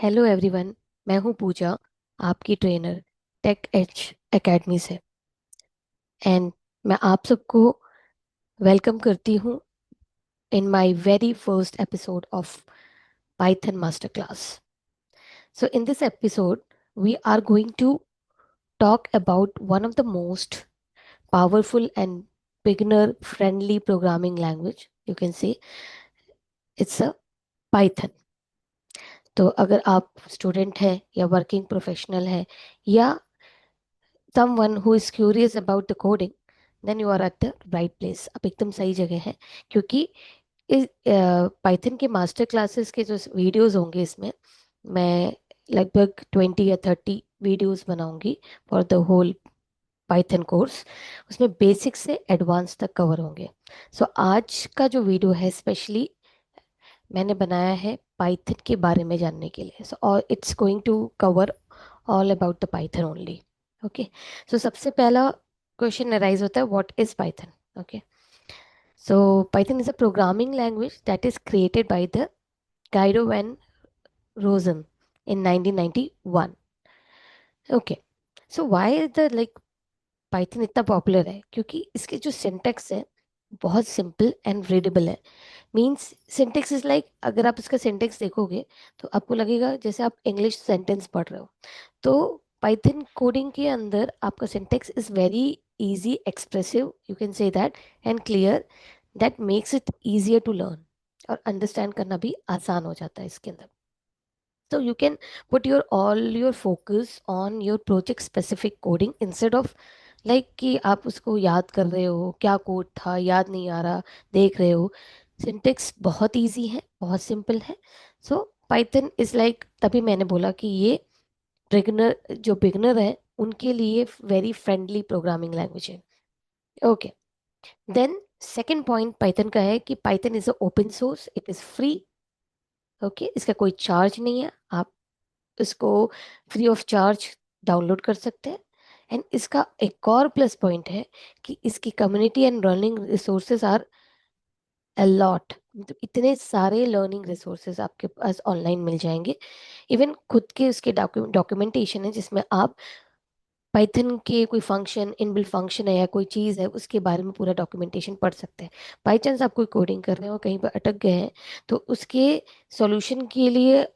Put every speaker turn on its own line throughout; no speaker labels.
Hello everyone. मैं हूं पूजा, आपकी ट्रेनर टेक एज एकेडमी से। एंड मैं आप सबको वेलकम करती हूं in my very first episode of Python master class. So in this episode we are going to talk about one of the most powerful and beginner friendly programming language. You can say it's a Python. तो अगर आप student हैं या working professional हैं या someone who is curious about the coding, then you are at the right place. आप एकदम सही जगह हैं, क्योंकि इस पाइथन के मास्टर क्लासेस के जो वीडियोस होंगे इसमें मैं लगभग 20 या 30 वीडियोस बनाऊंगी for the whole Python course. उसमें बेसिक से एडवांस तक कवर होंगे। सो आज का जो वीडियो है स्पेशली मैंने बनाया है पाइथन के बारे में जानने के लिए। सो और it's going to cover all about the Python only. Okay. So सबसे पहला क्वेश्चन अराइज होता है, what is Python? Okay. So Python is a programming language that is created by the Guido van Rossum in 1991। Okay. So why is the like Python इतना popular है? क्योंकि इसके जो syntax है बहुत सिंपल एंड रीडेबल है। Means syntax is like, अगर आप इसका सिंटेक्स देखोगे तो आपको लगेगा जैसे आप इंग्लिश सेंटेंस पढ़ रहे हो। तो पाइथन कोडिंग के अंदर आपका syntax is very easy, expressive, you can say that, and clear, that makes it easier to learn. और अंडरस्टैंड करना भी आसान हो जाता है इसके अंदर। So you can put your all your focus on your project specific coding instead of like कि आप उसको याद कर रहे हो, क्या कोड था याद नहीं आ रहा, देख रहे हो। सिंटेक्स बहुत इजी है, बहुत सिंपल है। सो पाइथन इज लाइक, तभी मैंने बोला कि ये बिगनर, जो बिगनर है उनके लिए वेरी फ्रेंडली प्रोग्रामिंग लैंग्वेज है। Okay. Then second point Python का है कि Python is a open source, it is free. Okay. इसका कोई चार्ज नहीं है, आप इसको फ्री ऑफ चार्ज डाउनलोड कर सकते हैं। एंड इसका एक और प्लस पॉइंट है कि इसकी community and learning resources are a lot. मतलब इतने सारे लर्निंग रिसोर्सेज आपके पास ऑनलाइन मिल जाएंगे। इवन खुद के उसके डॉक्यूमेंटेशन है जिसमें आप पाइथन के कोई फंक्शन, इनबिल्ट फंक्शन है या कोई चीज़ है उसके बारे में पूरा डॉक्यूमेंटेशन पढ़ सकते हैं। बाई चांस आप कोई कोडिंग कर रहे हो कहीं पर अटक गए हैं तो उसके सॉल्यूशन के लिए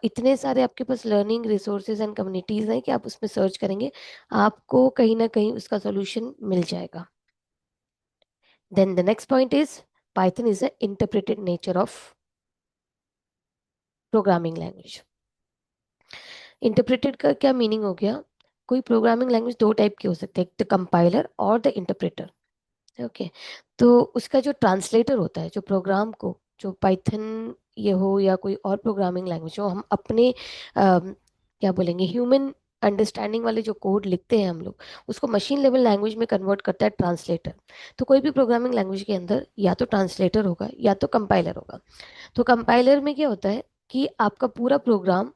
इतने सारे आपके पास लर्निंग रिसोर्सेज एंड कम्युनिटीज हैं कि आप उसमें सर्च करेंगे, आपको कहीं ना कहीं उसका सॉल्यूशन मिल जाएगा। Then the next point is Python is a interpreted nature of programming language. Interpreted का क्या मीनिंग हो गया? कोई प्रोग्रामिंग लैंग्वेज दो टाइप की हो सकती है, एक द कंपाइलर और द इंटरप्रेटर। ओके। तो उसका जो ट्रांसलेटर होता है, जो प्रोग्राम को, जो पाइथन ये हो या कोई और प्रोग्रामिंग लैंग्वेज हो, हम अपने क्या बोलेंगे, ह्यूमन अंडरस्टैंडिंग वाले जो कोड लिखते हैं हम लोग, उसको मशीन लेवल लैंग्वेज में कन्वर्ट करता है ट्रांसलेटर। तो कोई भी प्रोग्रामिंग लैंग्वेज के अंदर या तो ट्रांसलेटर होगा या तो कंपाइलर होगा। तो कंपाइलर में क्या होता है कि आपका पूरा प्रोग्राम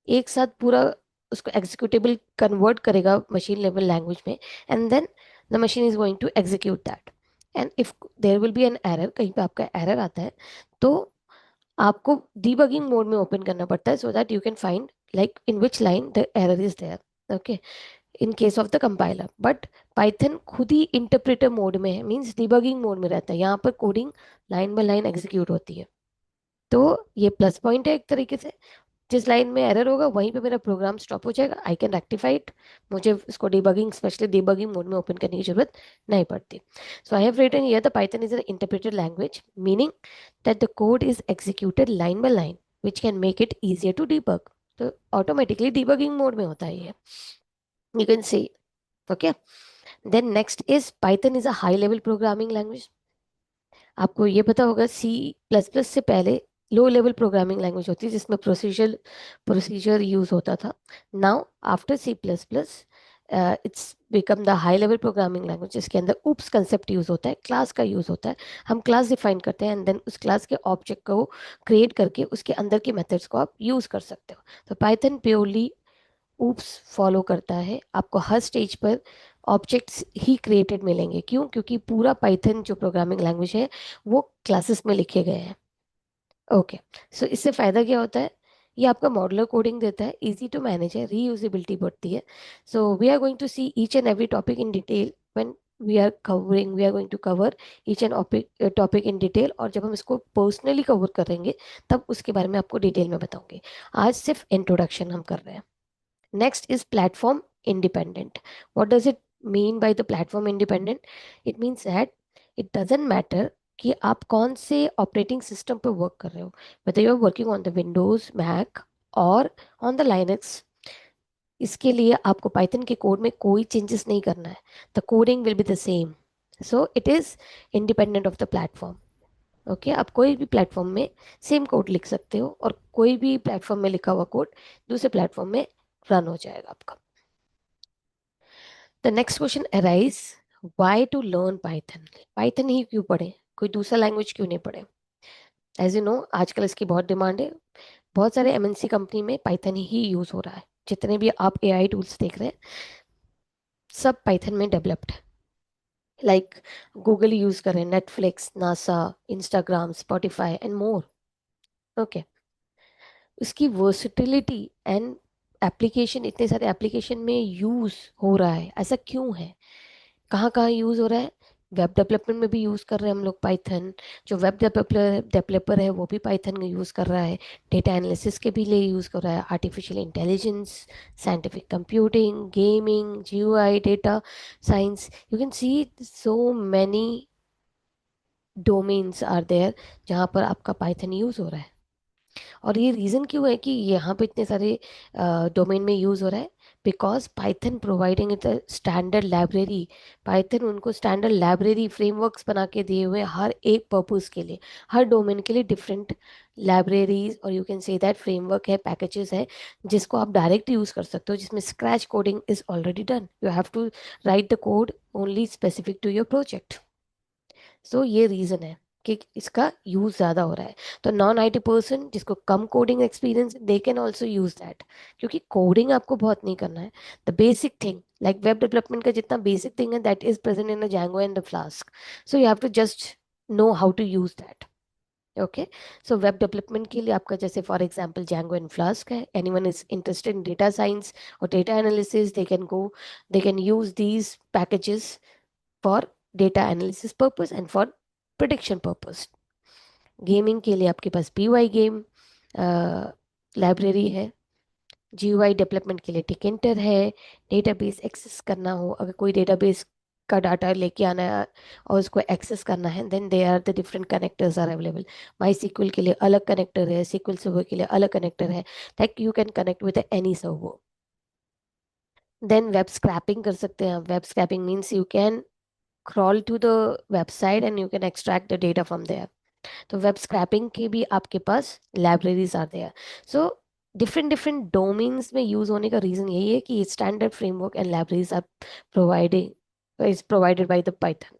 एक साथ पूरा उसको एग्जीक्यूटेबल कन्वर्ट करेगा मशीन लेवल लैंग्वेज में, and then the machine is going to execute that. And if there will be an error, कहीं पे आपका एरर आता है तो आपको डीबगिंग मोड में ओपन करना पड़ता है, so that you can find like in which line the error is there. Okay. In case of the compiler, but Python खुद ही इंटरप्रेटर मोड में है, मीन्स डिबगिंग मोड में रहता है, यहाँ पर coding line by line execute होती है। तो ये प्लस पॉइंट है एक तरीके से। जिस लाइन में एरर होगा वहीं पे मेरा प्रोग्राम स्टॉप हो जाएगा, आई कैन रेक्टिफाई इट। मुझे इसको डिबगिंग, स्पेशली डिबगिंग मोड में ओपन करने की जरूरत नहीं पड़ती। So I have written here the Python is an interpreted language, meaning that the code is executed line by line which can make it easier to debug. तो automatically debugging mode में होता है ये, you can see. Okay. Then next is Python is a high level programming language. आपको ये पता होगा सी plus plus से पहले लो लेवल प्रोग्रामिंग लैंग्वेज होती है जिसमें प्रोसीजर यूज होता था। Now after C plus plus it's become the high level programming language, जिसके अंदर उप्स कंसेप्ट यूज होता है, क्लास का यूज होता है। हम क्लास डिफाइन करते हैं एंड देन उस क्लास के ऑब्जेक्ट को क्रिएट करके उसके अंदर के मेथड्स को आप यूज कर सकते हो। तो पाइथन प्योरली ऊप्स फॉलो करता है, आपको हर स्टेज पर ऑब्जेक्ट्स ही क्रिएटेड मिलेंगे। क्यों? क्योंकि पूरा पाइथन जो प्रोग्रामिंग लैंग्वेज है वो क्लासेस में लिखे गए हैं। ओके। सो इससे फायदा क्या होता है ये आपका मॉडुलर कोडिंग देता है, इजी टू मैनेज है, रीयूजेबिलिटी बढ़ती है। So we are going to see each and every topic in detail when we are going to cover each and topic in detail, और जब हम इसको पर्सनली कवर करेंगे तब उसके बारे में आपको डिटेल में बताऊंगी। आज सिर्फ इंट्रोडक्शन हम कर रहे हैं। Next is platform independent. What does it mean by the platform independent? It means that it doesn't matter कि आप कौन से ऑपरेटिंग सिस्टम पे वर्क कर रहे हो, whether you are working on the Windows, Mac और on the Linux, इसके लिए आपको पाइथन के कोड में कोई चेंजेस नहीं करना है। The coding will be the same, so it is independent of the platform. Okay, आप कोई भी प्लेटफॉर्म में सेम कोड लिख सकते हो और कोई भी प्लेटफॉर्म में लिखा हुआ कोड दूसरे प्लेटफॉर्म में रन हो जाएगा आपका। The next question arise, why to learn Python? Python ही क्यों पढ़े, कोई दूसरा लैंग्वेज क्यों नहीं पढ़े? एज यू नो, आजकल इसकी बहुत डिमांड है। बहुत सारे एमएनसी कंपनी में पाइथन ही यूज हो रहा है। जितने भी आप एआई टूल्स देख रहे हैं सब पाइथन में डेवलप्ड है। लाइक गूगल यूज कर रहे हैं, Netflix, NASA, Instagram, Spotify and more. Okay, उसकी वर्सिटिलिटी एंड एप्लीकेशन, इतने सारे एप्लीकेशन में यूज हो रहा है, ऐसा क्यों है? कहाँ कहाँ यूज हो रहा है? वेब डेवलपमेंट में भी यूज कर रहे हैं हम लोग पाइथन। जो वेब डेवलपर है वो भी पाइथन यूज कर रहा है। डेटा एनालिसिस के भी लिए यूज कर रहा है, artificial intelligence, scientific computing, gaming, GUI, data science. You can see so many domains are there जहाँ पर आपका पाइथन यूज हो रहा है। और ये रीज़न क्यों है कि यहाँ पे इतने सारे डोमेन में यूज़ हो रहा है? Because Python providing it standard library. Python उनको स्टैंडर्ड लाइब्रेरी फ्रेमवर्क्स बना के दिए हुए हैं हर एक पर्पस के लिए, हर डोमेन के लिए डिफरेंट लाइब्रेरीज, और you can say that framework है, पैकेजेस है जिसको आप डायरेक्ट यूज़ कर सकते हो, जिसमें scratch coding is already done. You have to write the code only specific to your project. So ये रीजन है कि इसका यूज ज्यादा हो रहा है। तो नॉन आईटी पर्सन जिसको कम coding experience, they can also use that, क्योंकि कोडिंग आपको बहुत नहीं करना है। The basic thing like web development का जितना बेसिक थिंग है that is present in a Django and the Flask. So you have to just know how to use that. Okay, so web development के लिए आपका जैसे for example Django and Flask है। Anyone is interested in data science और data analysis, they can use these packages for data analysis purpose and for prediction purpose. Gaming के लिए आपके पास PY game library है। जीयूआई डेवलपमेंट के लिए tkinter है। Database access करना हो, अगर कोई डेटाबेस का डाटा लेके आना है और उसको एक्सेस करना है, then they are the different connectors are available. MySQL के लिए अलग कनेक्टर है, सीक्वल सर्वर के लिए अलग कनेक्टर है, like you can connect with any server. Then web scraping कर सकते हैं। Web scraping means you can crawl to the website and you can extract the data from there. तो web scraping के भी आपके पास लाइब्रेरीज आते हैं। सो डिफरेंट डिफरेंट डोमेन्स में यूज होने का रीजन यही है कि standard framework and libraries are providing is provided by the Python.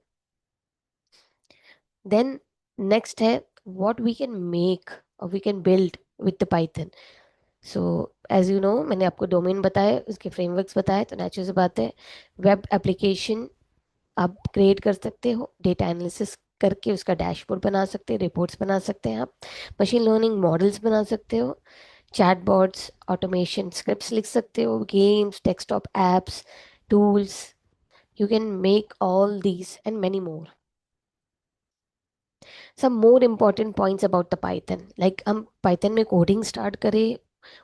Then next है व्हाट वी कैन मेक और we can build with the Python. So as you know, मैंने आपको डोमेन बताया, उसके फ्रेमवर्क्स बताए, तो नेचुरल सी बात है वेब एप्लीकेशन आप क्रिएट कर सकते हो। डेटा एनालिसिस करके उसका डैशबोर्ड बना सकते हैं, रिपोर्ट्स बना सकते हैं आप। मशीन लर्निंग मॉडल्स बना सकते हो, चैटबॉट्स, ऑटोमेशन स्क्रिप्ट्स लिख सकते हो, games, desktop apps, tools. You can make all these and many more. Some more important points about the Python, like हम पाइथन में कोडिंग स्टार्ट करें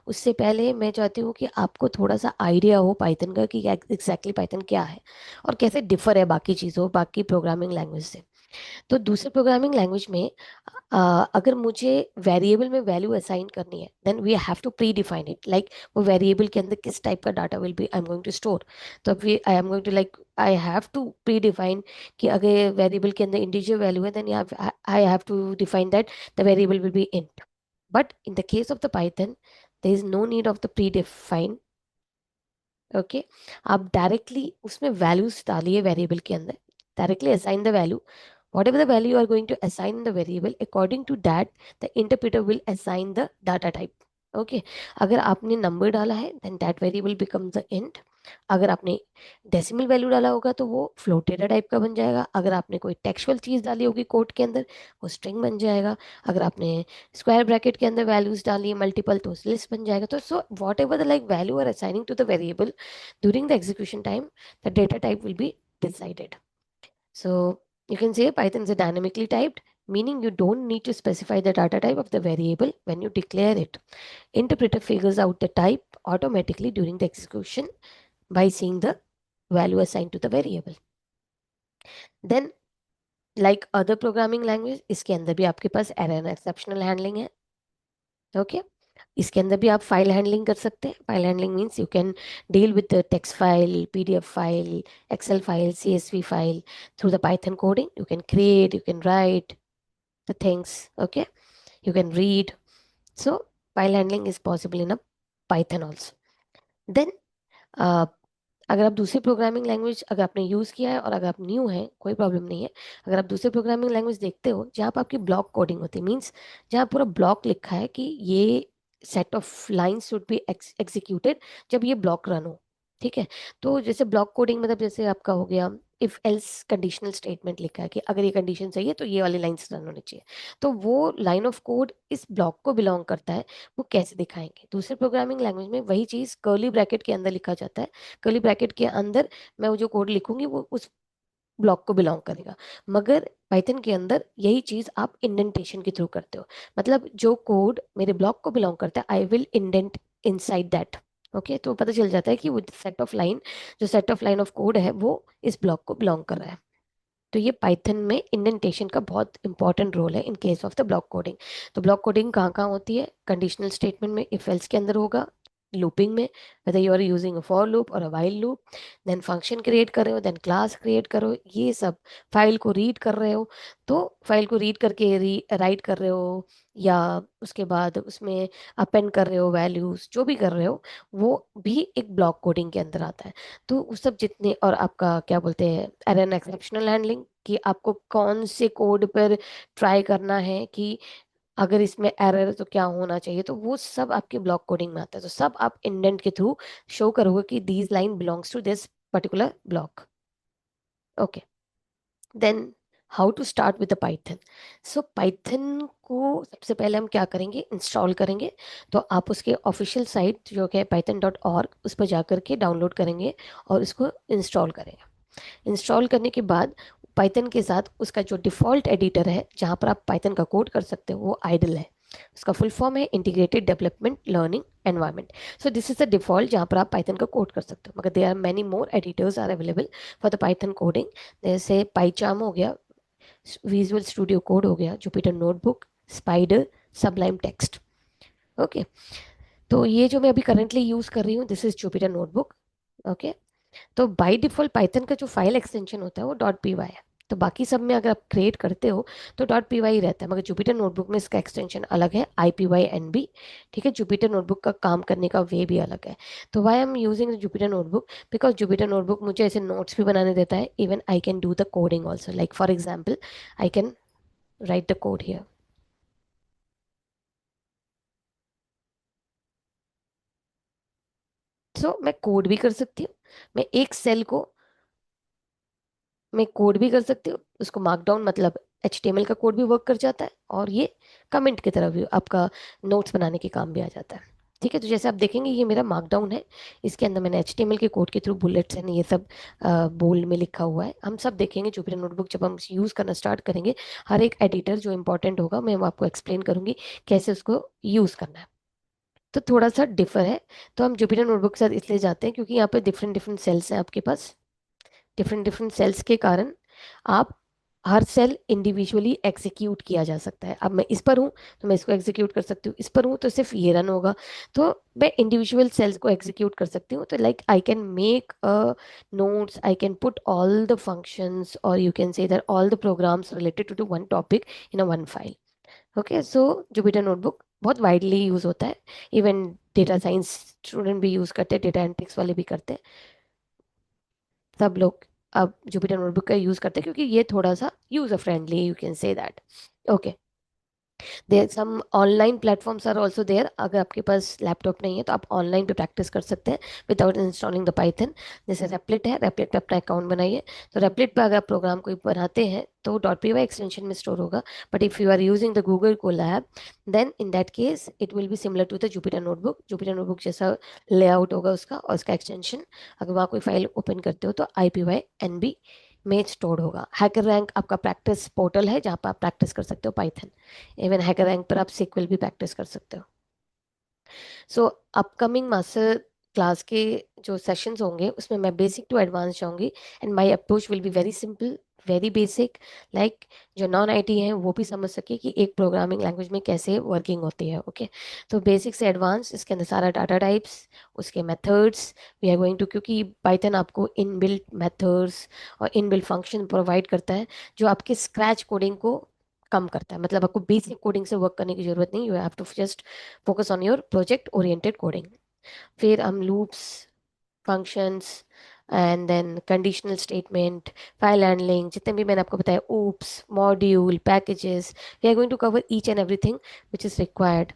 उससे पहले मैं चाहती हूँ कि आपको थोड़ा सा आइडिया हो पाइथन का कि एग्जैक्टली पाइथन क्या है और कैसे डिफर है बाकी चीज़ों, बाकी प्रोग्रामिंग लैंग्वेज से। तो दूसरे प्रोग्रामिंग लैंग्वेज में अगर मुझे वेरिएबल में वैल्यू असाइन करनी है, then we have to predefine it, like वो वेरिएबल के अंदर किस टाइप का data will be I am going to store. तो we I am going to like I have to predefine कि अगर वेरिएबल के अंदर इंटीजर वैल्यू है, then I have to define that the variable will be int. But in the case of the Python there is no need of the pre define. Okay, आप directly उसमें values डालिए variable के अंदर, directly assign the value, whatever the value you are going to assign in the variable, according to that the interpreter will assign the data type. Okay, अगर आपने number डाला है then that variable becomes the int, अगर आपने decimal value डाला होगा तो वो फ्लोट डेटा टाइप का बन जाएगा। अगर आपने कोई टेक्सुअल चीज़ डाली होगी कोड के अंदर, वो स्ट्रिंग बन जाएगा। अगर आपने स्क्वायर ब्रैकेट के अंदर वैल्यूज डाली मल्टीपल, तो लिस्ट बन जाएगा। तो so whatever the like value are assigning to the variable during the execution time, the data type will be decided. So you can say Python is a dynamically typed, meaning you don't need to specify the data type of the variable when you declare it. Interpreter figures out the type automatically during the execution by seeing the value assigned to the variable. Then like other programming language, इसके अंदर भी आपके पास error and exceptional handling है। Okay, इसके अंदर भी आप फाइल हैंडलिंग कर सकते हैं। File handling means you can deal with the text file, PDF file, Excel file, CSV file. Through the Python coding you can create, you can write the things. Okay, you can read. So file handling is possible in a Python also. Then uh, अगर आप दूसरी programming language अगर आपने use किया है और अगर आप न्यू हैं, कोई प्रॉब्लम नहीं है। अगर आप दूसरी प्रोग्रामिंग लैंग्वेज देखते हो जहाँ पर आपकी ब्लॉक कोडिंग होती है, मीन्स जहाँ पूरा ब्लॉक लिखा है कि ये set of lines should be executed जब ये ब्लॉक रन हो। ठीक है, तो जैसे ब्लॉक कोडिंग मतलब जैसे आपका हो गया इफ एल्स कंडीशनल स्टेटमेंट लिखा है कि अगर ये कंडीशन सही है तो ये वाली लाइंस रन होनी चाहिए। तो वो लाइन ऑफ कोड इस ब्लॉक को बिलोंग करता है। वो कैसे दिखाएंगे, दूसरे प्रोग्रामिंग लैंग्वेज में वही चीज़ कर्ली ब्रैकेट के अंदर लिखा जाता है। कर्ली ब्रैकेट के अंदर मैं वो जो कोड लिखूंगी वो उस ब्लॉक को बिलोंग करेगा। मगर पाइथन के अंदर यही चीज आप इंडेंटेशन के थ्रू करते हो। मतलब जो कोड मेरे ब्लॉक को बिलोंग करता है I will indent inside that. Okay, तो पता चल जाता है कि वो सेट ऑफ लाइन, जो set of line of code है वो इस ब्लॉक को बिलोंग कर रहा है। तो ये पाइथन में इंडेंटेशन का बहुत इंपॉर्टेंट रोल है इन case of the block coding. तो ब्लॉक कोडिंग कहाँ कहाँ होती है, कंडीशनल स्टेटमेंट में, इफ एल्स के अंदर होगा, लूपिंग में whether you are using a for loop or a while loop, then function create कर रहे हो, देन क्लास क्रिएट करो, ये सब फाइल को रीड कर रहे हो, तो फाइल को रीड करके राइट कर रहे हो, या उसके बाद उसमें अपेंड कर रहे हो वैल्यूज, जो भी कर रहे हो वो भी एक ब्लॉक कोडिंग के अंदर आता है। तो उस सब जितने, और आपका क्या बोलते हैं एरर एक्सेप्शनल हैंडलिंग, कि आपको कौन से कोड पर ट्राई करना है कि अगर इसमें एरर है तो क्या होना चाहिए, तो वो सब आपके ब्लॉक कोडिंग में आता है। तो सब आप इंडेंट के थ्रू शो करोगे कि these line belongs to this particular block. Okay, then how to start with the Python. So Python को सबसे पहले हम क्या करेंगे, इंस्टॉल करेंगे। तो आप उसके ऑफिशियल साइट जो कि है python.org, उस पर जा करके डाउनलोड करेंगे और इसको इंस्टॉल करेंगे। इंस्टॉल करने के बाद पाइथन के साथ उसका जो डिफ़ॉल्ट एडिटर है जहाँ पर आप पाइथन का कोड कर सकते हो वो आइडल है। उसका फुल फॉर्म है integrated development learning environment. So this is the default जहाँ पर आप पाइथन का कोड कर सकते हो, मगर there are many more editors are available for the Python coding. जैसे पाइचाम हो गया, विजुअल स्टूडियो कोड हो गया, Jupyter Notebook, Spyder, Sublime Text. Okay, तो ये जो मैं अभी करंटली यूज़ कर रही हूँ this is Jupyter notebook. Okay, तो बाय डिफॉल्ट पाइथन का जो फाइल एक्सटेंशन होता है वो डॉट पी वाई है। तो बाकी सब में अगर आप क्रिएट करते हो तो डॉट पी वाई रहता है, मगर जुपिटर नोटबुक में इसका एक्सटेंशन अलग है, I P Y N B. ठीक है, जुपिटर नोटबुक का काम करने का वे भी अलग है। तो why am using Jupyter notebook, because Jupyter notebook मुझे ऐसे नोट्स भी बनाने देता है, even I can do the coding also, like for example I can write the code here. So मैं कोड भी कर सकती हूँ, मैं एक सेल को मैं कोड भी कर सकती हूँ, उसको मार्कडाउन मतलब HTML का कोड भी वर्क कर जाता है, और ये कमेंट की तरह भी आपका नोट्स बनाने के काम भी आ जाता है। ठीक है, तो जैसे आप देखेंगे ये मेरा मार्कडाउन है, इसके अंदर मैंने HTML के कोड के थ्रू बुलेट्स एंड ये सब बोल्ड में लिखा हुआ है। हम सब देखेंगे जुपिटर नोटबुक जब हम यूज़ करना स्टार्ट करेंगे, हर एक एडिटर जो इंपॉर्टेंट होगा मैं आपको एक्सप्लेन करूंगी कैसे उसको यूज़ करना है। तो थोड़ा सा डिफर है। तो हम जुपिटर नोटबुक के साथ इसलिए जाते हैं क्योंकि यहाँ पे डिफरेंट डिफरेंट सेल्स हैं आपके पास। डिफरेंट डिफरेंट सेल्स के कारण आप हर सेल इंडिविजुअली एग्जीक्यूट किया जा सकता है। अब मैं इस पर हूँ तो मैं इसको एग्जीक्यूट कर सकती हूँ, इस पर हूँ तो सिर्फ ये रन होगा। तो मैं इंडिविजुअल सेल्स को एग्जीक्यूट कर सकती हूँ। तो like I can make a notes, I can put all the functions, और you can say that all the programs related to one topic in a one file. Okay, so Jupiter notebook बहुत widely use होता है, even data science student भी use करते हैं, data analytics वाले भी करते हैं, सब लोग अब जुपिटर नोटबुक का यूज करते हैं क्योंकि ये थोड़ा सा user friendly, you can say that. Okay, there some online platforms are also there. अगर आपके पास लैपटॉप नहीं है तो आप ऑनलाइन पे प्रैक्टिस कर सकते हैं विदाउट इंस्टॉलिंग द पाइथन। जैसे रेपलेट है, रेपलेट पे अपना अकाउंट बनाइए। तो रेपलेट पे अगर आप प्रोग्राम कोई बनाते हैं तो डॉट पी वाई एक्सटेंशन में स्टोर होगा। But if you are using the Google Colab, then in that case it will be similar to the Jupiter notebook. Jupiter notebook जैसा लेआउट होगा उसका, और उसका एक्सटेंशन अगर वहाँ कोई फाइल ओपन करते हो तो I P Y N B में स्टोर होगा। हैकर रैंक आपका प्रैक्टिस पोर्टल है जहाँ पर आप प्रैक्टिस कर सकते हो पाइथन। इवन हैकर रैंक पर आप सीक्वल भी प्रैक्टिस कर सकते हो। सो अपकमिंग मास्टर क्लास के जो सेशंस होंगे उसमें मैं बेसिक टू एडवांस जाऊंगी, and my approach will be very simple, very basic, like जो नॉन आईटी हैं वो भी समझ सके कि एक प्रोग्रामिंग लैंग्वेज में कैसे वर्किंग होती है। ओके, तो बेसिक से एडवांस इसके अंदर सारा डाटा टाइप्स, उसके methods we are going to, क्योंकि पाइथन आपको इनबिल्ट मेथड्स और इनबिल्ट फंक्शन प्रोवाइड करता है जो आपके स्क्रैच कोडिंग को कम करता है। मतलब आपको बेसिक कोडिंग से वर्क करने की जरूरत नहीं, you have to just focus on your project oriented coding. फिर हम loops, functions, and then conditional statement, file handling, जितने भी मैंने आपको बताया, oops, module, packages, we are going to cover each and everything which is required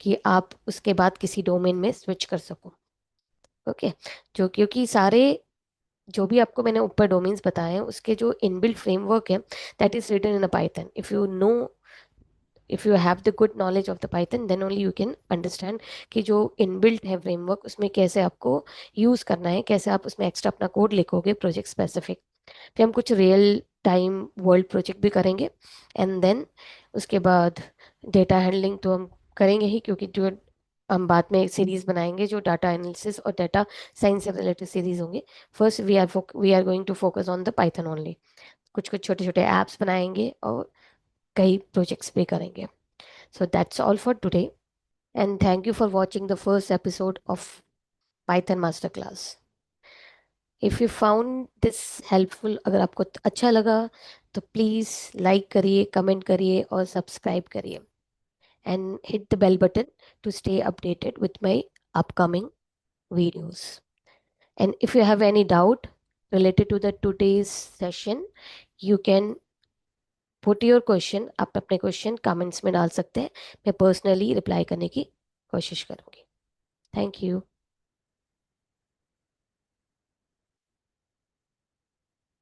कि आप उसके बाद किसी डोमेन में स्विच कर सको। ओके, जो क्योंकि सारे जो भी आपको मैंने ऊपर डोमेन्स बताए हैं उसके जो इनबिल्ट फ्रेमवर्क है that is written in a Python. If you know, if you have the good knowledge of the Python, then only you can understand कि जो इनबिल्ट है फ्रेमवर्क उसमें कैसे आपको यूज़ करना है, कैसे आप उसमें एक्स्ट्रा अपना कोड लिखोगे प्रोजेक्ट स्पेसिफिक। फिर हम कुछ रियल टाइम वर्ल्ड प्रोजेक्ट भी करेंगे, एंड देन उसके बाद डेटा हैंडलिंग तो हम करेंगे ही, क्योंकि जो हम बाद में एक सीरीज बनाएंगे जो डाटा एनालिसिस और डाटा साइंस से रिलेटेड सीरीज होंगे। First we are going to focus on the Python only. कुछ कुछ छोटे छोटे ऐप्स बनाएंगे और कई प्रोजेक्ट्स भी करेंगे। So that's all for today, and thank you for watching the first episode of Python Masterclass. If you found this helpful, अगर आपको अच्छा लगा तो प्लीज़ लाइक करिए, कमेंट करिए और सब्सक्राइब करिए, and hit the bell button to stay updated with my upcoming videos. And if you have any doubt related to the today's session, you can put your question, आप अपने question comments में डाल सकते हैं। मैं personally reply करने की कोशिश करूँगी। Thank you.